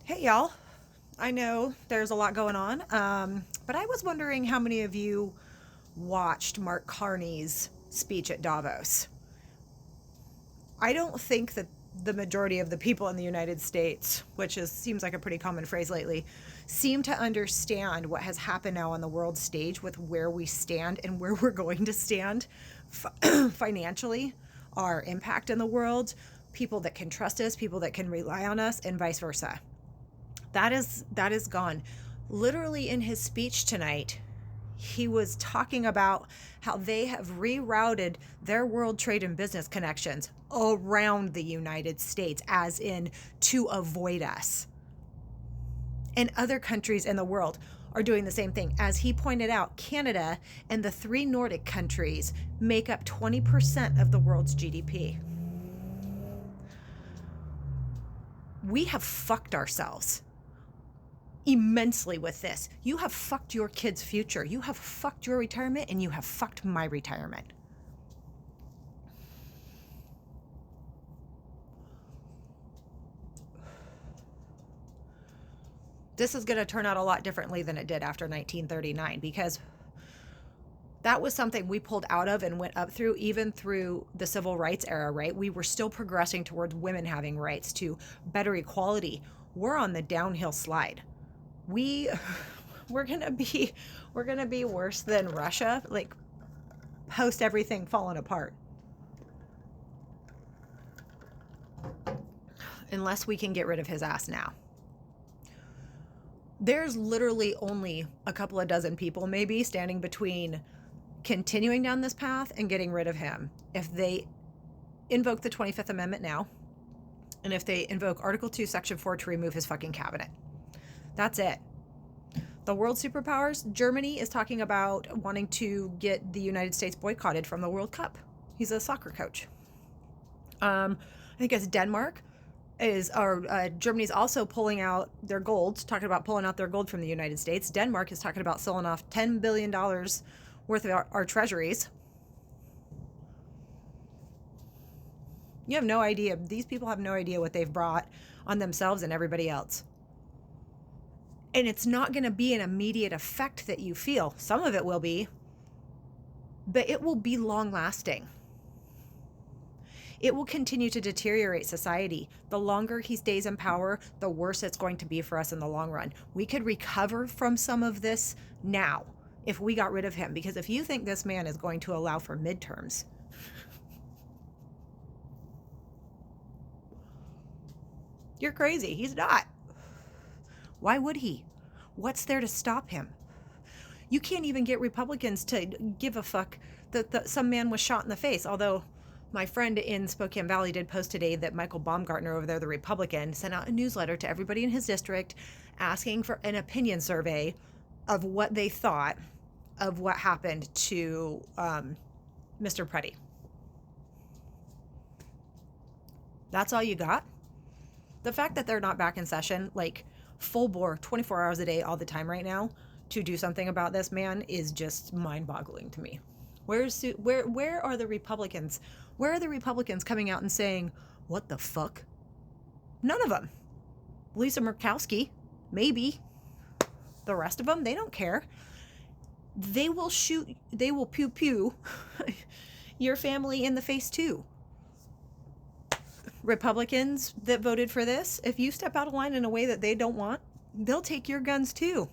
Hey, y'all. I know there's a lot going on, but I was wondering how many of you watched Mark Carney's speech at Davos. I don't think that the majority of the people in the United States, seems like a pretty common phrase lately, seem to understand what has happened now on the world stage with where we stand and where we're going to stand financially, our impact in the world, people that can trust us, people that can rely on us, and vice versa. That is gone. Literally in his speech tonight, he was talking about how they have rerouted their world trade and business connections around the United States, as in to avoid us. And other countries in the world are doing the same thing. As he pointed out, Canada and the three Nordic countries make up 20% of the world's GDP. We have fucked ourselves immensely with this. You have fucked your kids' future. You have fucked your retirement, and you have fucked my retirement. This is going to turn out a lot differently than it did after 1939, because that was something we pulled out of and went up through, even through the civil rights era, right? We were still progressing towards women having rights, to better equality. We're on the downhill slide. we we're gonna be worse than Russia, like post everything falling apart, unless we can get rid of his ass now. There's literally only a couple of dozen people maybe standing between continuing down this path and getting rid of him. If they invoke the 25th Amendment now, and if they invoke Article 2, Section 4 to remove his fucking cabinet. That's it. The world superpowers, Germany is talking about wanting to get the United States boycotted from the World Cup. He's a soccer coach. I think it's Denmark Germany's also pulling out their gold, talking about pulling out their gold from the United States. Denmark is talking about selling off $10 billion worth of our treasuries. You have no idea. These people have no idea what they've brought on themselves and everybody else. And it's not going to be an immediate effect that you feel. Some of it will be, but it will be long lasting. It will continue to deteriorate society. The longer he stays in power, the worse it's going to be for us in the long run. We could recover from some of this now if we got rid of him. Because if you think this man is going to allow for midterms, you're crazy. He's not. Why would he? What's there to stop him? You can't even get Republicans to give a fuck that some man was shot in the face. Although my friend in Spokane Valley did post today that Michael Baumgartner over there, the Republican, sent out a newsletter to everybody in his district asking for an opinion survey of what they thought of what happened to Mr. Preddy. That's all you got? The fact that they're not back in session, like full bore, 24 hours a day, all the time right now, to do something about this man is just mind-boggling to me. Where are the Republicans? Where are the Republicans coming out and saying, what the fuck? None of them. Lisa Murkowski, maybe. The rest of them, they don't care. They will shoot, they will pew pew your family in the face too. Republicans that voted for this, if you step out of line in a way that they don't want, they'll take your guns too.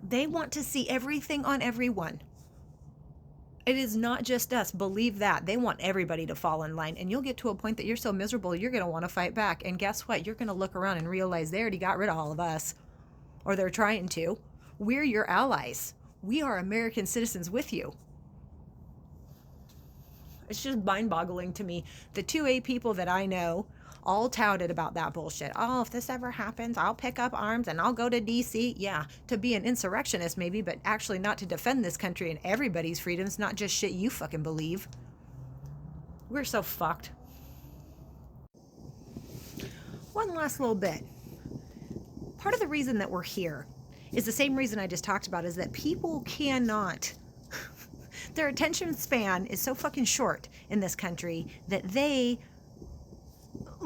They want to see everything on everyone. It is not just us. Believe that. They want everybody to fall in line. And you'll get to a point that you're so miserable, you're going to want to fight back. And guess what? You're going to look around and realize they already got rid of all of us. Or they're trying to. We're your allies. We are American citizens with you. It's just mind-boggling to me. The 2A people that I know all touted about that bullshit. Oh, if this ever happens, I'll pick up arms and I'll go to DC. Yeah, to be an insurrectionist maybe, but actually not to defend this country and everybody's freedoms, not just shit you fucking believe. We're so fucked. One last little bit. Part of the reason that we're here is the same reason I just talked about, is that people cannot... Their attention span is so fucking short in this country that they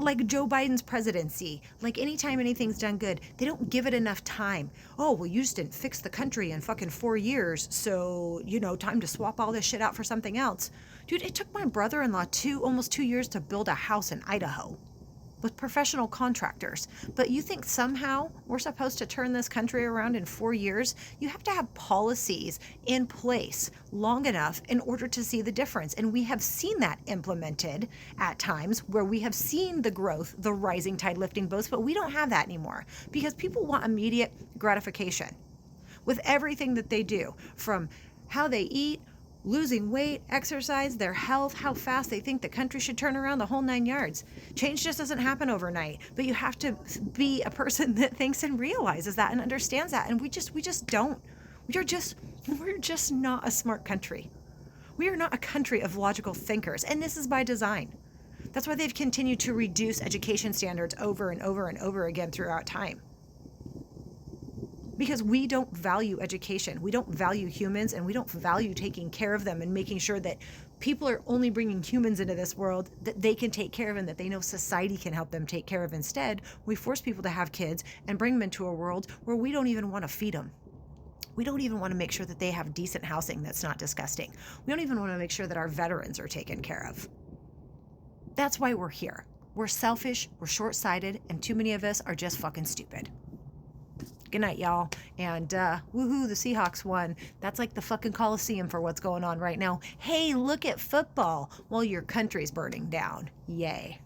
like Joe Biden's presidency, like anytime anything's done good, they don't give it enough time. Oh, well, you just didn't fix the country in fucking 4 years, so, time to swap all this shit out for something else. Dude, it took my brother-in-law almost 2 years to build a house in Idaho with professional contractors. But you think somehow we're supposed to turn this country around in 4 years? You have to have policies in place long enough in order to see the difference. And we have seen that implemented at times where we have seen the growth, the rising tide lifting boats, but we don't have that anymore because people want immediate gratification with everything that they do, from how they eat, losing weight, exercise, their health, how fast they think the country should turn around, the whole 9 yards. Change just doesn't happen overnight, but you have to be a person that thinks and realizes that and understands that. And we just don't. We're just not a smart country. We are not a country of logical thinkers, and this is by design. That's why they've continued to reduce education standards over and over and over again throughout time. Because we don't value education, we don't value humans, and we don't value taking care of them and making sure that people are only bringing humans into this world that they can take care of and that they know society can help them take care of. Instead, we force people to have kids and bring them into a world where we don't even want to feed them. We don't even want to make sure that they have decent housing that's not disgusting. We don't even want to make sure that our veterans are taken care of. That's why we're here. We're selfish, we're short-sighted, and too many of us are just fucking stupid. Good night, y'all. And woohoo, the Seahawks won. That's like the fucking Coliseum for what's going on right now. Hey, look at football while your country's burning down. Yay.